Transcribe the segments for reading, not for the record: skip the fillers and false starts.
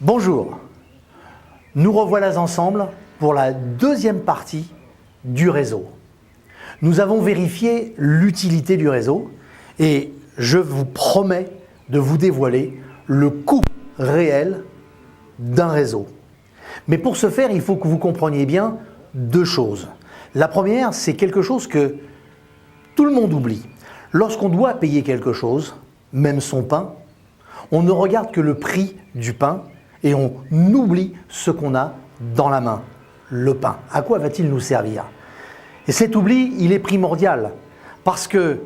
Bonjour, nous revoilà ensemble pour la deuxième partie du réseau. Nous avons vérifié l'utilité du réseau et je vous promets de vous dévoiler le coût réel d'un réseau. Mais pour ce faire, il faut que vous compreniez bien deux choses. La première, c'est quelque chose que tout le monde oublie. Lorsqu'on doit payer quelque chose, même son pain, on ne regarde que le prix du pain et on oublie ce qu'on a dans la main, le pain. À quoi va-t-il nous servir? Et cet oubli, il est primordial parce que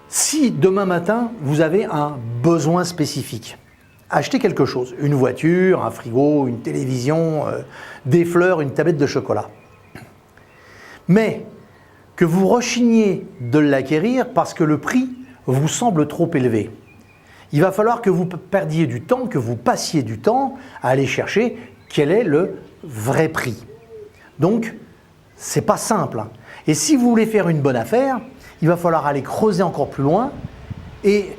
si demain matin, vous avez un besoin spécifique, achetez quelque chose, une voiture, un frigo, une télévision, des fleurs, une tablette de chocolat. Mais que vous rechigniez de l'acquérir parce que le prix vous semble trop élevé. Il va falloir que vous perdiez du temps, que vous passiez du temps à aller chercher quel est le vrai prix. Donc, c'est pas simple. Et si vous voulez faire une bonne affaire, il va falloir aller creuser encore plus loin et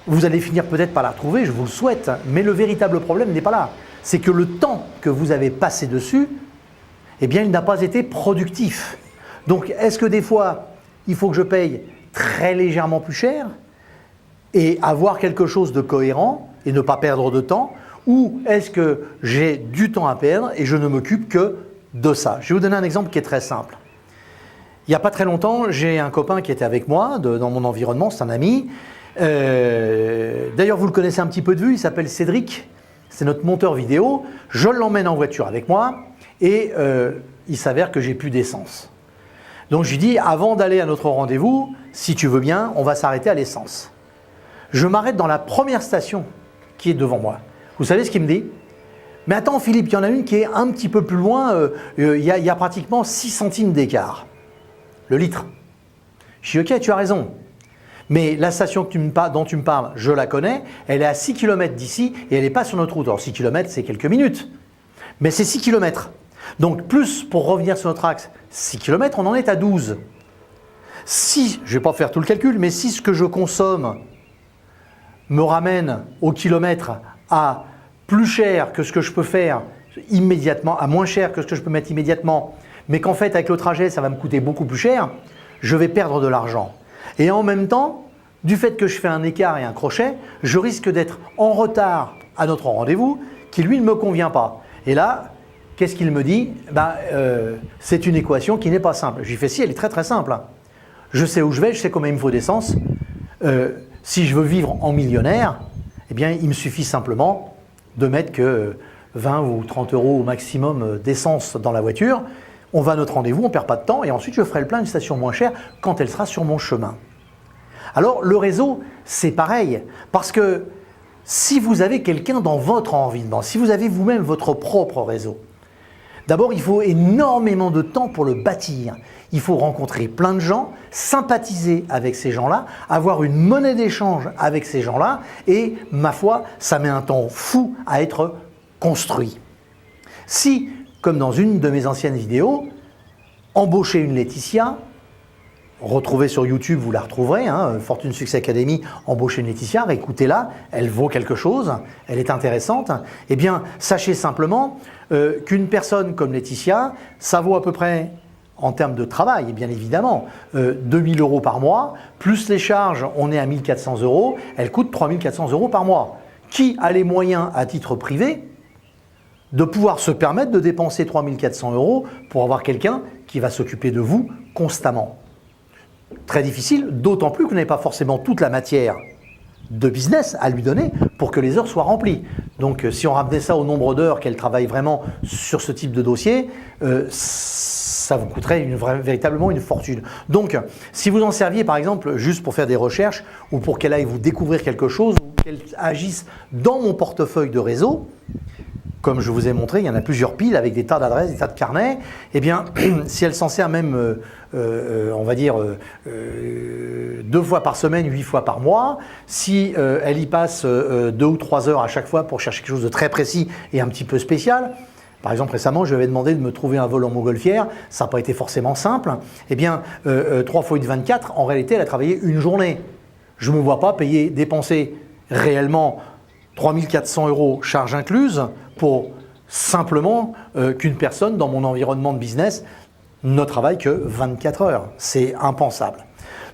vous allez finir peut-être par la retrouver, je vous le souhaite, mais le véritable problème n'est pas là. C'est que le temps que vous avez passé dessus, eh bien, il n'a pas été productif. Donc, est-ce que des fois, il faut que je paye très légèrement plus cher et avoir quelque chose de cohérent et ne pas perdre de temps, ou est-ce que j'ai du temps à perdre et je ne m'occupe que de ça? Je vais vous donner un exemple qui est très simple. Il n'y a pas très longtemps, j'ai un copain qui était avec moi dans mon environnement, c'est un ami. D'ailleurs, vous le connaissez un petit peu de vue, il s'appelle Cédric, c'est notre monteur vidéo. Je l'emmène en voiture avec moi et il s'avère que j'ai plus d'essence. Donc je lui dis, avant d'aller à notre rendez-vous, si tu veux bien, on va s'arrêter à l'essence. Je m'arrête dans la première station qui est devant moi. Vous savez ce qu'il me dit? Mais attends Philippe, il y en a une qui est un petit peu plus loin, il y a pratiquement 6 centimes d'écart. Le litre. Je dis ok, tu as raison. Mais la station dont tu me parles, je la connais, elle est à 6 km d'ici et elle n'est pas sur notre route. Alors 6 km, c'est quelques minutes. Mais c'est 6 km. Donc plus, pour revenir sur notre axe, 6 km, on en est à 12. Si, je ne vais pas faire tout le calcul, mais si ce que je consomme me ramène au kilomètre à plus cher que ce que je peux faire immédiatement, à moins cher que ce que je peux mettre immédiatement, mais qu'en fait avec le trajet ça va me coûter beaucoup plus cher, je vais perdre de l'argent. Et en même temps, du fait que je fais un écart et un crochet, je risque d'être en retard à notre rendez-vous qui lui ne me convient pas. Et là, qu'est-ce qu'il me dit? C'est une équation qui n'est pas simple. Je lui fais si, elle est très très simple. Je sais où je vais, je sais combien il me faut d'essence. Si je veux vivre en millionnaire, eh bien, il me suffit simplement de mettre que 20 ou 30 euros au maximum d'essence dans la voiture. On va à notre rendez-vous, on ne perd pas de temps et ensuite je ferai le plein d'une station moins chère quand elle sera sur mon chemin. Alors le réseau, c'est pareil parce que si vous avez quelqu'un dans votre environnement, si vous avez vous-même votre propre réseau, d'abord il faut énormément de temps pour le bâtir. Il faut rencontrer plein de gens, sympathiser avec ces gens-là, avoir une monnaie d'échange avec ces gens-là et ma foi, ça met un temps fou à être construit. Si, comme dans une de mes anciennes vidéos, embaucher une Laetitia, retrouvez sur YouTube, vous la retrouverez, Fortune Success Academy, embaucher une Laetitia, écoutez-la, elle vaut quelque chose, elle est intéressante. Eh bien, sachez simplement qu'une personne comme Laetitia, ça vaut à peu près, en termes de travail, bien évidemment, 2000 euros par mois, plus les charges, on est à 1400 euros, elle coûte 3400 euros par mois. Qui a les moyens à titre privé de pouvoir se permettre de dépenser 3400 euros pour avoir quelqu'un qui va s'occuper de vous constamment? Très difficile, d'autant plus que vous n'avez pas forcément toute la matière de business à lui donner pour que les heures soient remplies. Donc si on ramenait ça au nombre d'heures qu'elle travaille vraiment sur ce type de dossier, ça vous coûterait véritablement une fortune. Donc si vous en serviez par exemple juste pour faire des recherches ou pour qu'elle aille vous découvrir quelque chose ou qu'elle agisse dans mon portefeuille de réseau, comme je vous ai montré, il y en a plusieurs piles avec des tas d'adresses, des tas de carnets. Eh bien, si elle s'en sert même, on va dire, 2 fois par semaine, 8 fois par mois, si elle y passe 2 ou 3 heures à chaque fois pour chercher quelque chose de très précis et un petit peu spécial, par exemple récemment, je lui avais demandé de me trouver un vol en montgolfière, ça n'a pas été forcément simple. Eh bien, 3 fois 8, 24, en réalité, elle a travaillé une journée. Je ne me vois pas dépenser réellement 3400 euros charges incluses pour simplement qu'une personne dans mon environnement de business ne travaille que 24 heures. C'est impensable.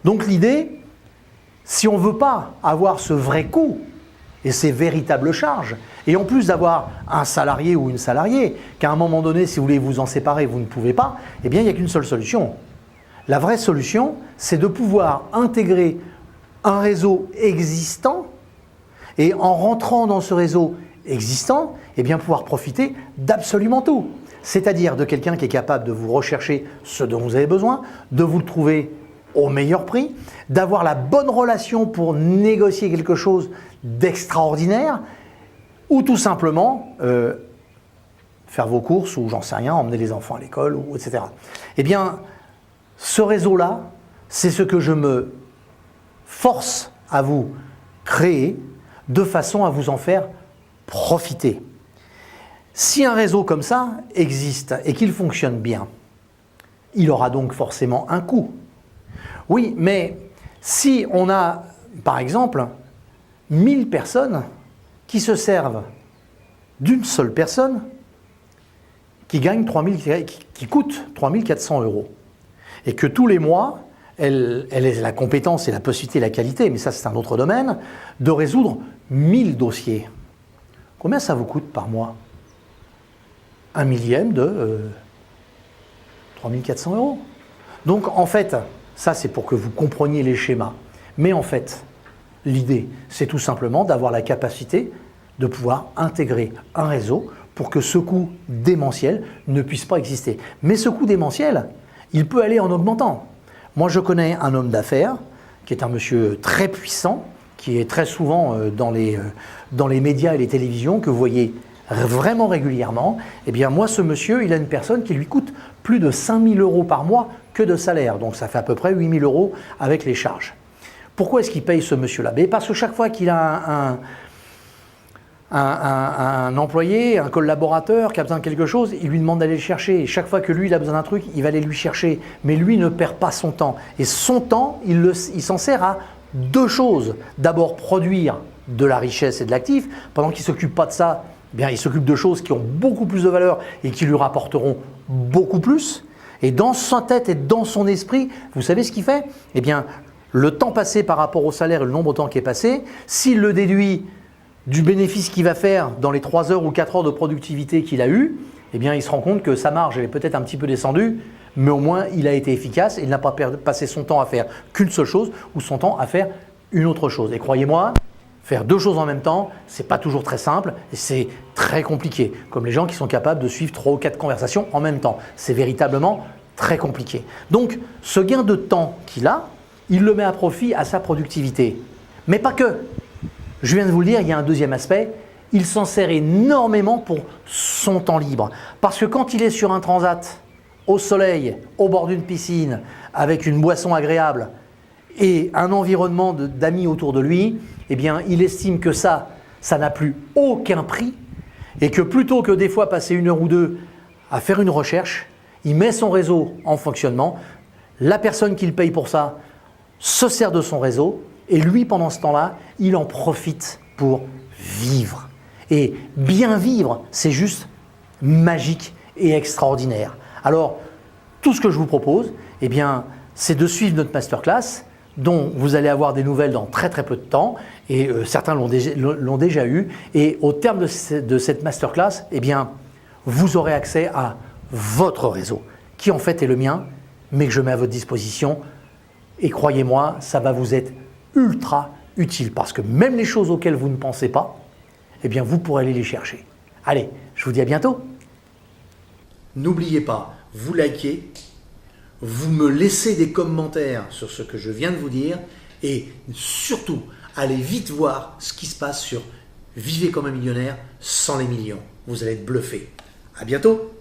Donc l'idée, si on ne veut pas avoir ce vrai coût et ces véritables charges, et en plus d'avoir un salarié ou une salariée, qu'à un moment donné, si vous voulez vous en séparer, vous ne pouvez pas, eh bien il n'y a qu'une seule solution. La vraie solution, c'est de pouvoir intégrer un réseau existant et en rentrant dans ce réseau existant, eh bien pouvoir profiter d'absolument tout. C'est-à-dire de quelqu'un qui est capable de vous rechercher ce dont vous avez besoin, de vous le trouver au meilleur prix, d'avoir la bonne relation pour négocier quelque chose d'extraordinaire, ou tout simplement faire vos courses, ou j'en sais rien, emmener les enfants à l'école, ou etc. Eh bien, ce réseau-là, c'est ce que je me force à vous créer de façon à vous en faire profiter. Si un réseau comme ça existe et qu'il fonctionne bien, il aura donc forcément un coût. Oui, mais si on a, par exemple, 1000 personnes qui se servent d'une seule personne qui coûte 3400 €, et que tous les mois, elle a la compétence et la possibilité et la qualité, mais ça c'est un autre domaine, de résoudre 1000 dossiers. Combien ça vous coûte par mois? 1/1000 de 3400 €. Donc en fait, ça c'est pour que vous compreniez les schémas. Mais en fait, l'idée, c'est tout simplement d'avoir la capacité de pouvoir intégrer un réseau pour que ce coût démentiel ne puisse pas exister. Mais ce coût démentiel, il peut aller en augmentant. Moi, je connais un homme d'affaires qui est un monsieur très puissant, qui est très souvent dans les médias et les télévisions, que vous voyez vraiment régulièrement. Eh bien, moi, ce monsieur, il a une personne qui lui coûte plus de 5000 € par mois que de salaire. Donc, ça fait à peu près 8000 € avec les charges. Pourquoi est-ce qu'il paye ce monsieur-là? Parce que chaque fois qu'il a un employé, un collaborateur qui a besoin de quelque chose, il lui demande d'aller le chercher. Et chaque fois que lui, il a besoin d'un truc, il va aller lui chercher. Mais lui ne perd pas son temps. Et son temps, il s'en sert à deux choses. D'abord, produire de la richesse et de l'actif. Pendant qu'il ne s'occupe pas de ça, eh bien, il s'occupe de choses qui ont beaucoup plus de valeur et qui lui rapporteront beaucoup plus. Et dans sa tête et dans son esprit, vous savez ce qu'il fait? Eh bien, le temps passé par rapport au salaire et le nombre de temps qui est passé, s'il le déduit du bénéfice qu'il va faire dans les 3 heures ou 4 heures de productivité qu'il a eu, eh bien, il se rend compte que sa marge est peut-être un petit peu descendue, mais au moins il a été efficace et il n'a pas passé son temps à faire qu'une seule chose ou son temps à faire une autre chose. Et croyez-moi, faire deux choses en même temps, c'est pas toujours très simple et c'est très compliqué. Comme les gens qui sont capables de suivre 3 ou 4 conversations en même temps. C'est véritablement très compliqué. Donc, ce gain de temps qu'il a, il le met à profit à sa productivité. Mais pas que. Je viens de vous le dire, il y a un deuxième aspect. Il s'en sert énormément pour son temps libre. Parce que quand il est sur un transat, au soleil, au bord d'une piscine, avec une boisson agréable et un environnement d'amis autour de lui, eh bien, il estime que ça n'a plus aucun prix et que plutôt que des fois passer 1 heure ou 2 à faire une recherche, il met son réseau en fonctionnement. La personne qui le paye pour ça se sert de son réseau et lui, pendant ce temps-là, il en profite pour vivre. Et bien vivre, c'est juste magique et extraordinaire. Alors, tout ce que je vous propose, eh bien, c'est de suivre notre masterclass dont vous allez avoir des nouvelles dans très très peu de temps et certains l'ont déjà eu. Et au terme de cette masterclass, eh bien, vous aurez accès à votre réseau qui en fait est le mien, mais que je mets à votre disposition. Et croyez-moi, ça va vous être ultra utile parce que même les choses auxquelles vous ne pensez pas, eh bien, vous pourrez aller les chercher. Allez, je vous dis à bientôt. N'oubliez pas, vous likez, vous me laissez des commentaires sur ce que je viens de vous dire et surtout, allez vite voir ce qui se passe sur Vivez comme un millionnaire sans les millions. Vous allez être bluffé. À bientôt.